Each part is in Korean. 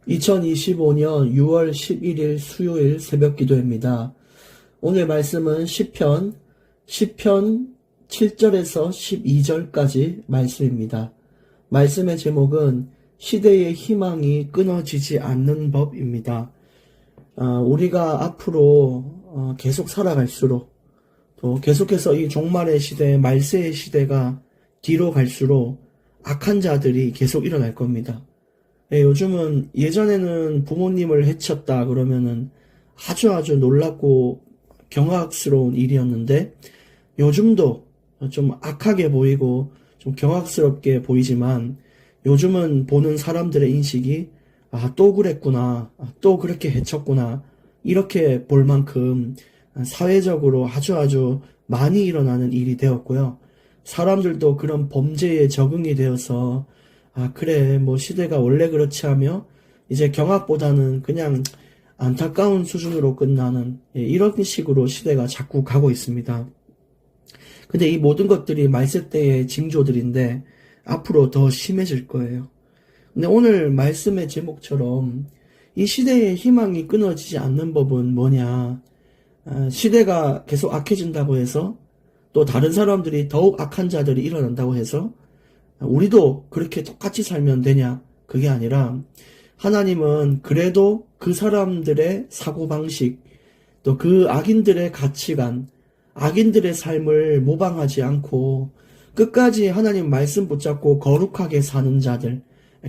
2025년 6월 11일 수요일 새벽 기도입니다. 오늘 말씀은 시편 7절에서 12절까지 말씀입니다. 말씀의 제목은 시대의 희망이 끊어지지 않는 법입니다. 우리가 앞으로 계속 살아갈수록 또 계속해서 이 종말의 시대, 말세의 시대가 뒤로 갈수록 악한 자들이 계속 일어날 겁니다. 요즘은 예전에는 부모님을 해쳤다 그러면은 아주 놀랍고 경악스러운 일이었는데 요즘도 좀 악하게 보이고 좀 경악스럽게 보이지만 요즘은 보는 사람들의 인식이 또 그랬구나, 또 그렇게 해쳤구나 이렇게 볼 만큼 사회적으로 아주 많이 일어나는 일이 되었고요. 사람들도 그런 범죄에 적응이 되어서 그래, 뭐 시대가 원래 그렇지 하며 이제 경악보다는 그냥 안타까운 수준으로 끝나는 이런 식으로 시대가 자꾸 가고 있습니다. 근데 이 모든 것들이 말세 때의 징조들인데 앞으로 더 심해질 거예요. 근데 오늘 말씀의 제목처럼 이 시대의 희망이 끊어지지 않는 법은 뭐냐? 시대가 계속 악해진다고 해서 또 다른 사람들이 더욱 악한 자들이 일어난다고 해서 우리도 그렇게 똑같이 살면 되냐? 그게 아니라 하나님은 그래도 그 사람들의 사고방식, 또 그 악인들의 가치관, 악인들의 삶을 모방하지 않고 끝까지 하나님 말씀 붙잡고 거룩하게 사는 자들,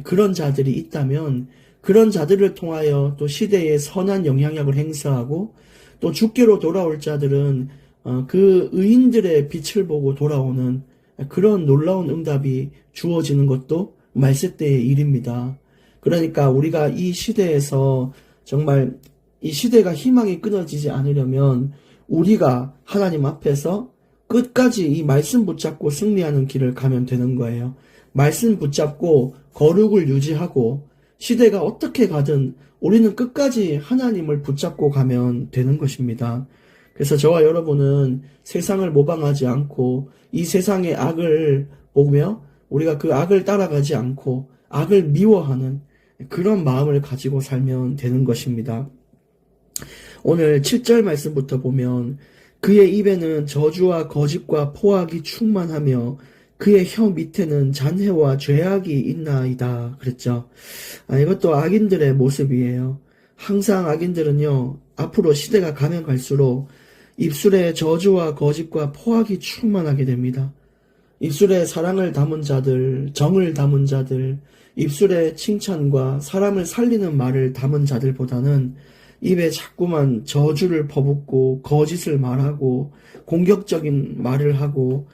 그런 자들이 있다면 그런 자들을 통하여 또 시대에 선한 영향력을 행사하고 또 주께로 돌아올 자들은 그 의인들의 빛을 보고 돌아오는 그런 놀라운 응답이 주어지는 것도 말세 때의 일입니다. 그러니까 우리가 이 시대에서 정말 이 시대가 희망이 끊어지지 않으려면 우리가 하나님 앞에서 끝까지 이 말씀 붙잡고 승리하는 길을 가면 되는 거예요. 말씀 붙잡고 거룩을 유지하고 시대가 어떻게 가든 우리는 끝까지 하나님을 붙잡고 가면 되는 것입니다. 그래서 저와 여러분은 세상을 모방하지 않고 이 세상의 악을 보며 우리가 그 악을 따라가지 않고 악을 미워하는 그런 마음을 가지고 살면 되는 것입니다. 오늘 7절 말씀부터 보면 그의 입에는 저주와 거짓과 포악이 충만하며 그의 혀 밑에는 잔해와 죄악이 있나이다 그랬죠. 이것도 악인들의 모습이에요. 항상 악인들은요, 앞으로 시대가 가면 갈수록 입술에 저주와 거짓과 포악이 충만하게 됩니다. 입술에 사랑을 담은 자들, 정을 담은 자들, 입술에 칭찬과 사람을 살리는 말을 담은 자들보다는 입에 자꾸만 저주를 퍼붓고 거짓을 말하고 공격적인 말을 하고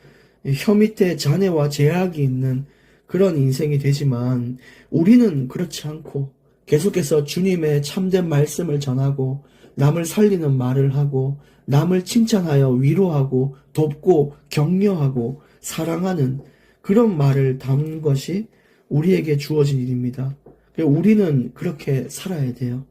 혀 밑에 잔해와 제약이 있는 그런 인생이 되지만 우리는 그렇지 않고 계속해서 주님의 참된 말씀을 전하고 남을 살리는 말을 하고 남을 칭찬하여 위로하고 돕고 격려하고 사랑하는 그런 말을 담은 것이 우리에게 주어진 일입니다. 우리는 그렇게 살아야 돼요.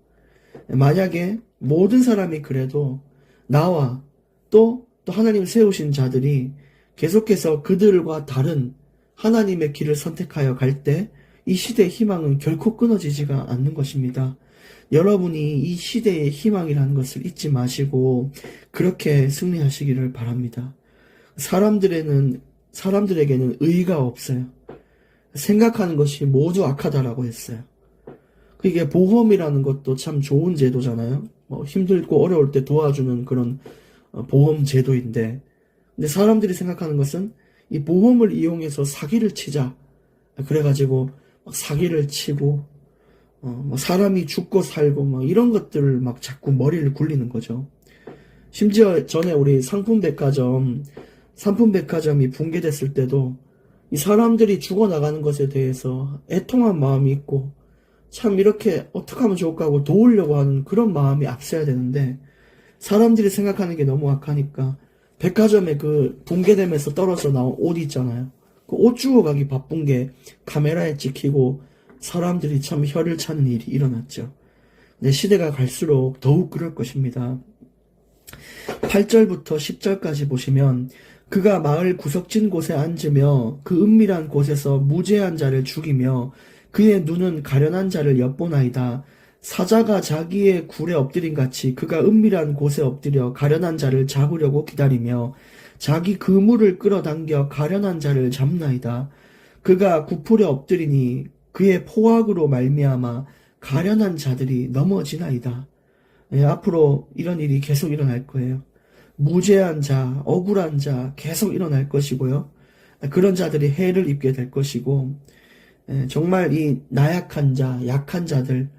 만약에 모든 사람이 그래도 나와 또 하나님 세우신 자들이 계속해서 그들과 다른 하나님의 길을 선택하여 갈 때 이 시대의 희망은 결코 끊어지지가 않는 것입니다. 여러분이 이 시대의 희망이라는 것을 잊지 마시고 그렇게 승리하시기를 바랍니다. 사람들에게는 의의가 없어요. 생각하는 것이 모두 악하다라고 했어요. 이게 보험이라는 것도 참 좋은 제도잖아요. 힘들고 어려울 때 도와주는 그런 보험 제도인데, 근데 사람들이 생각하는 것은 이 보험을 이용해서 사기를 치자. 그래가지고 막 사기를 치고 사람이 죽고 살고 막 이런 것들을 막 자꾸 머리를 굴리는 거죠. 심지어 전에 우리 상품백화점이 붕괴됐을 때도 이 사람들이 죽어나가는 것에 대해서 애통한 마음이 있고 참 이렇게 어떻게 하면 좋을까 하고 도우려고 하는 그런 마음이 앞서야 되는데 사람들이 생각하는 게 너무 악하니까 백화점에 그 붕괴되면서 떨어져 나온 옷 있잖아요. 그 옷 주워가기 바쁜 게 카메라에 찍히고 사람들이 참 혀를 차는 일이 일어났죠. 근데 시대가 갈수록 더욱 그럴 것입니다. 8절부터 10절까지 보시면 그가 마을 구석진 곳에 앉으며 그 은밀한 곳에서 무죄한 자를 죽이며 그의 눈은 가련한 자를 엿보나이다. 사자가 자기의 굴에 엎드린 같이 그가 은밀한 곳에 엎드려 가련한 자를 잡으려고 기다리며 자기 그물을 끌어당겨 가련한 자를 잡나이다. 그가 구풀에 엎드리니 그의 포악으로 말미암아 가련한 자들이 넘어지나이다. 예, 앞으로 이런 일이 계속 일어날 거예요. 무죄한 자, 억울한 자 계속 일어날 것이고요. 그런 자들이 해를 입게 될 것이고, 정말 이 나약한 자, 약한 자들,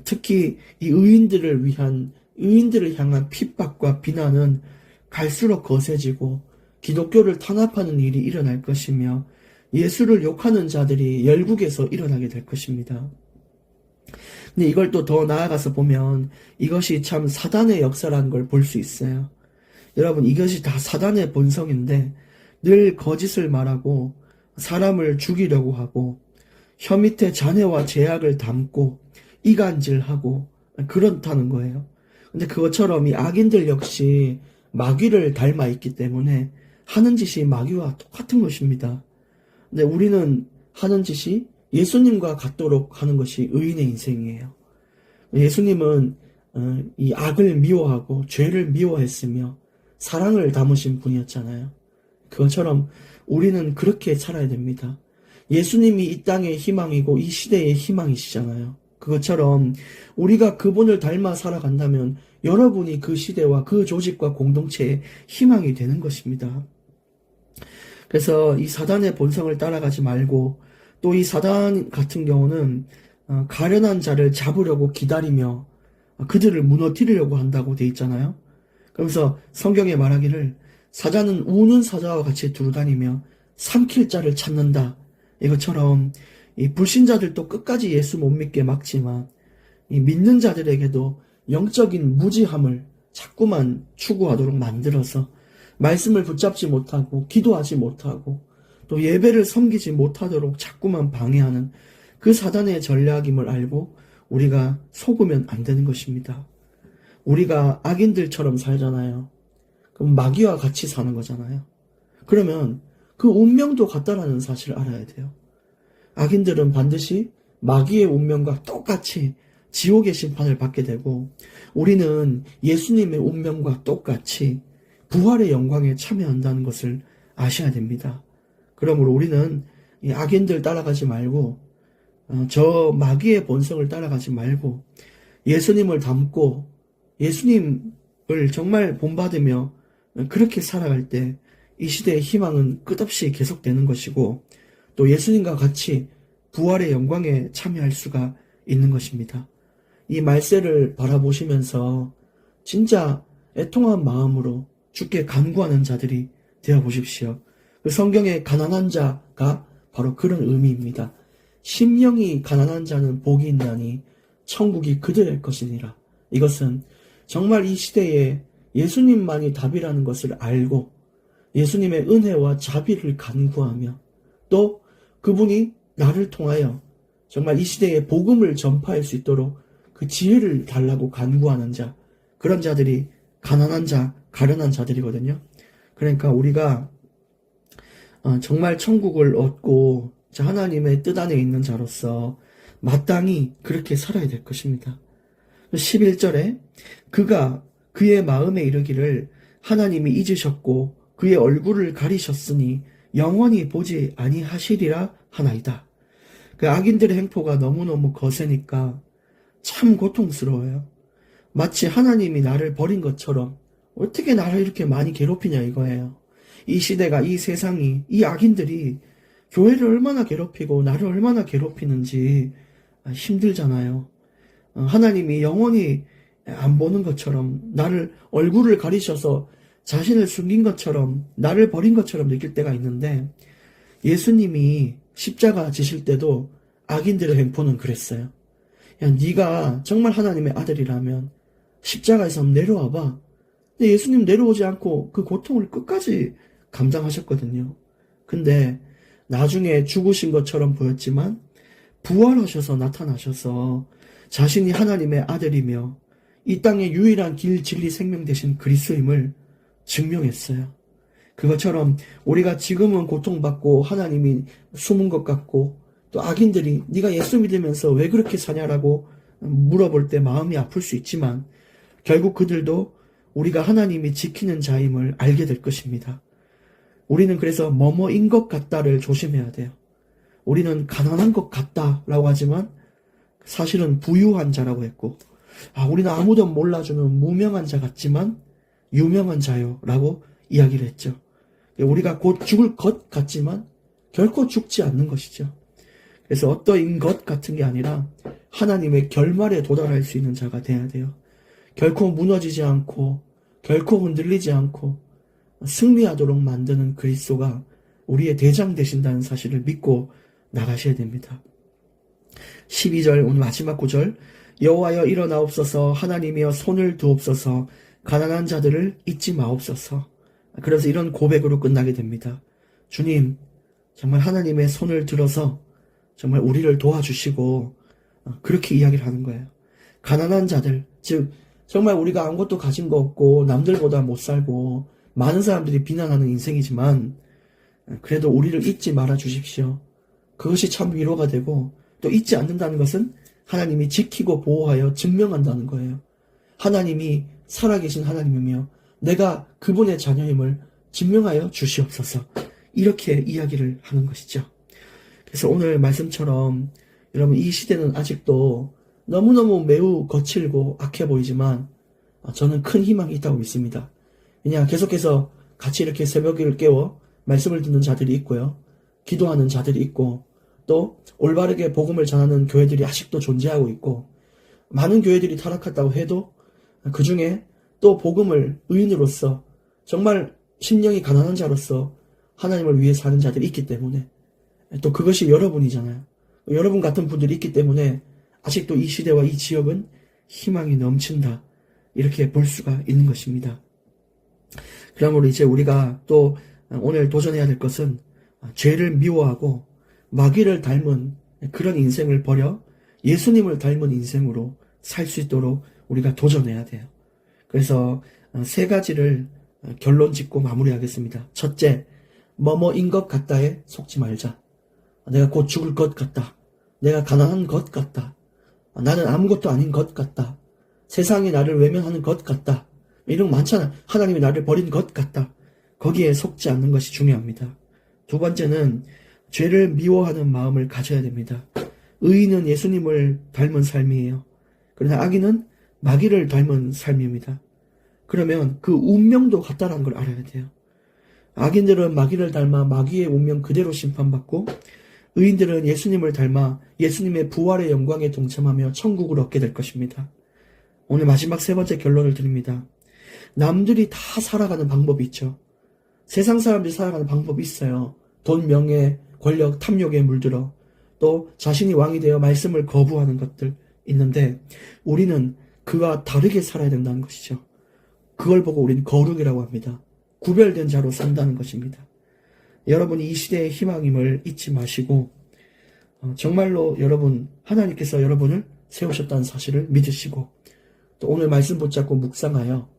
특히 이 의인들을 향한 핍박과 비난은 갈수록 거세지고 기독교를 탄압하는 일이 일어날 것이며 예수를 욕하는 자들이 열국에서 일어나게 될 것입니다. 근데 이걸 또 더 나아가서 보면 이것이 참 사단의 역사라는 걸 볼 수 있어요. 여러분, 이것이 다 사단의 본성인데 늘 거짓을 말하고 사람을 죽이려고 하고 혀 밑에 잔해와 제약을 담고 이간질하고 그렇다는 거예요. 근데 그것처럼 이 악인들 역시 마귀를 닮아 있기 때문에 하는 짓이 마귀와 똑같은 것입니다. 근데 우리는 하는 짓이 예수님과 같도록 하는 것이 의인의 인생이에요. 예수님은 이 악을 미워하고 죄를 미워했으며 사랑을 담으신 분이었잖아요. 그것처럼 우리는 그렇게 살아야 됩니다. 예수님이 이 땅의 희망이고 이 시대의 희망이시잖아요. 그것처럼 우리가 그분을 닮아 살아간다면 여러분이 그 시대와 그 조직과 공동체의 희망이 되는 것입니다. 그래서 이 사단의 본성을 따라가지 말고 또 이 사단 같은 경우는 가련한 자를 잡으려고 기다리며 그들을 무너뜨리려고 한다고 돼 있잖아요. 그러면서 성경에 말하기를 사자는 우는 사자와 같이 두루다니며 삼킬 자를 찾는다. 이것처럼 이 불신자들도 끝까지 예수 못 믿게 막지만 이 믿는 자들에게도 영적인 무지함을 자꾸만 추구하도록 만들어서 말씀을 붙잡지 못하고 기도하지 못하고 또 예배를 섬기지 못하도록 자꾸만 방해하는 그 사단의 전략임을 알고 우리가 속으면 안 되는 것입니다. 우리가 악인들처럼 살잖아요. 그럼 마귀와 같이 사는 거잖아요. 그러면 그 운명도 같다라는 사실을 알아야 돼요. 악인들은 반드시 마귀의 운명과 똑같이 지옥의 심판을 받게 되고 우리는 예수님의 운명과 똑같이 부활의 영광에 참여한다는 것을 아셔야 됩니다. 그러므로 우리는 이 악인들 따라가지 말고 저 마귀의 본성을 따라가지 말고 예수님을 닮고 예수님을 정말 본받으며 그렇게 살아갈 때 이 시대의 희망은 끝없이 계속되는 것이고 또 예수님과 같이 부활의 영광에 참여할 수가 있는 것입니다. 이 말세를 바라보시면서 진짜 애통한 마음으로 주께 간구하는 자들이 되어보십시오. 그 성경의 가난한 자가 바로 그런 의미입니다. 심령이 가난한 자는 복이 있나니 천국이 그들의 것이니라. 이것은 정말 이 시대에 예수님만이 답이라는 것을 알고 예수님의 은혜와 자비를 간구하며 또 그분이 나를 통하여 정말 이 시대에 복음을 전파할 수 있도록 그 지혜를 달라고 간구하는 자, 그런 자들이 가난한 자, 가련한 자들이거든요. 그러니까 우리가 정말 천국을 얻고 하나님의 뜻 안에 있는 자로서 마땅히 그렇게 살아야 될 것입니다. 11절에 그가 그의 마음에 이르기를 하나님이 잊으셨고 그의 얼굴을 가리셨으니 영원히 보지 아니하시리라 하나이다. 그 악인들의 행포가 너무너무 거세니까 참 고통스러워요. 마치 하나님이 나를 버린 것처럼 어떻게 나를 이렇게 많이 괴롭히냐 이거예요. 이 시대가, 이 세상이, 이 악인들이 교회를 얼마나 괴롭히고 나를 얼마나 괴롭히는지 힘들잖아요. 하나님이 영원히 안 보는 것처럼 나를 얼굴을 가리셔서 자신을 숨긴 것처럼 나를 버린 것처럼 느낄 때가 있는데 예수님이 십자가 지실 때도 악인들의 행포는 그랬어요. 야, 네가 정말 하나님의 아들이라면 십자가에서 내려와봐. 근데 예수님 내려오지 않고 그 고통을 끝까지 감당하셨거든요. 근데 나중에 죽으신 것처럼 보였지만 부활하셔서 나타나셔서 자신이 하나님의 아들이며 이 땅의 유일한 길, 진리, 생명 되신 그리스도임을 증명했어요. 그것처럼 우리가 지금은 고통받고 하나님이 숨은 것 같고 또 악인들이 네가 예수 믿으면서 왜 그렇게 사냐라고 물어볼 때 마음이 아플 수 있지만 결국 그들도 우리가 하나님이 지키는 자임을 알게 될 것입니다. 우리는 그래서 뭐뭐인 것 같다를 조심해야 돼요. 우리는 가난한 것 같다라고 하지만 사실은 부유한 자라고 했고, 우리는 아무도 몰라주는 무명한 자 같지만 유명한 자요 라고 이야기를 했죠. 우리가 곧 죽을 것 같지만 결코 죽지 않는 것이죠. 그래서 어떠인 것 같은 게 아니라 하나님의 결말에 도달할 수 있는 자가 돼야 돼요. 결코 무너지지 않고 결코 흔들리지 않고 승리하도록 만드는 그리스도가 우리의 대장 되신다는 사실을 믿고 나가셔야 됩니다. 12절 오늘 마지막 구절, 여호와여 일어나옵소서, 하나님이여 손을 두옵소서, 가난한 자들을 잊지 마옵소서. 그래서 이런 고백으로 끝나게 됩니다. 주님, 정말 하나님의 손을 들어서 정말 우리를 도와주시고 그렇게 이야기를 하는 거예요. 가난한 자들, 즉 정말 우리가 아무것도 가진 거 없고 남들보다 못 살고 많은 사람들이 비난하는 인생이지만 그래도 우리를 잊지 말아 주십시오. 그것이 참 위로가 되고, 또 잊지 않는다는 것은 하나님이 지키고 보호하여 증명한다는 거예요. 하나님이 살아계신 하나님이며 내가 그분의 자녀임을 증명하여 주시옵소서. 이렇게 이야기를 하는 것이죠. 그래서 오늘 말씀처럼 여러분, 이 시대는 아직도 너무너무 매우 거칠고 악해 보이지만 저는 큰 희망이 있다고 믿습니다. 그냥 계속해서 같이 이렇게 새벽을 깨워 말씀을 듣는 자들이 있고요. 기도하는 자들이 있고, 또 올바르게 복음을 전하는 교회들이 아직도 존재하고 있고, 많은 교회들이 타락했다고 해도 그 중에 또 복음을 의인으로서 정말 심령이 가난한 자로서 하나님을 위해 사는 자들이 있기 때문에, 또 그것이 여러분이잖아요. 여러분 같은 분들이 있기 때문에 아직도 이 시대와 이 지역은 희망이 넘친다, 이렇게 볼 수가 있는 것입니다. 그러므로 이제 우리가 또 오늘 도전해야 될 것은 죄를 미워하고 마귀를 닮은 그런 인생을 버려 예수님을 닮은 인생으로 살 수 있도록 우리가 도전해야 돼요. 그래서 세 가지를 결론 짓고 마무리하겠습니다. 첫째, 뭐뭐인 것 같다에 속지 말자. 내가 곧 죽을 것 같다. 내가 가난한 것 같다. 나는 아무것도 아닌 것 같다. 세상이 나를 외면하는 것 같다. 이런 거 많잖아. 하나님이 나를 버린 것 같다. 거기에 속지 않는 것이 중요합니다. 두 번째는 죄를 미워하는 마음을 가져야 됩니다. 의인은 예수님을 닮은 삶이에요. 그러나 악인은 마귀를 닮은 삶입니다. 그러면 그 운명도 같다는 걸 알아야 돼요. 악인들은 마귀를 닮아 마귀의 운명 그대로 심판받고, 의인들은 예수님을 닮아 예수님의 부활의 영광에 동참하며 천국을 얻게 될 것입니다. 오늘 마지막 세 번째 결론을 드립니다. 남들이 다 살아가는 방법이 있죠. 세상 사람들이 살아가는 방법이 있어요. 돈, 명예, 권력, 탐욕에 물들어 또 자신이 왕이 되어 말씀을 거부하는 것들 있는데, 우리는 그와 다르게 살아야 된다는 것이죠. 그걸 보고 우리는 거룩이라고 합니다. 구별된 자로 산다는 것입니다. 여러분이 이 시대의 희망임을 잊지 마시고 정말로 여러분, 하나님께서 여러분을 세우셨다는 사실을 믿으시고, 또 오늘 말씀 붙잡고 묵상하여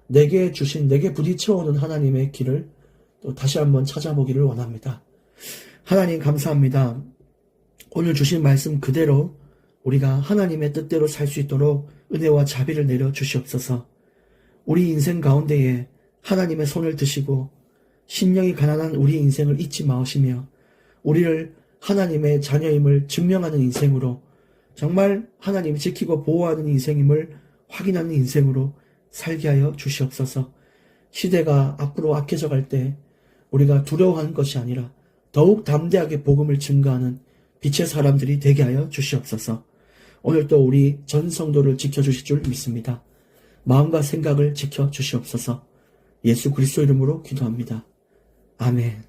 내게 주신, 내게 부딪혀오는 하나님의 길을 또 다시 한번 찾아보기를 원합니다. 하나님 감사합니다. 오늘 주신 말씀 그대로 우리가 하나님의 뜻대로 살 수 있도록 은혜와 자비를 내려 주시옵소서. 우리 인생 가운데에 하나님의 손을 드시고 심령이 가난한 우리 인생을 잊지 마시며 우리를 하나님의 자녀임을 증명하는 인생으로, 정말 하나님이 지키고 보호하는 인생임을 확인하는 인생으로 살게 하여 주시옵소서. 시대가 앞으로 악해져 갈 때 우리가 두려워하는 것이 아니라 더욱 담대하게 복음을 증거하는 빛의 사람들이 되게 하여 주시옵소서. 오늘도 우리 전 성도를 지켜주실 줄 믿습니다. 마음과 생각을 지켜주시옵소서. 예수 그리스도 이름으로 기도합니다. 아멘.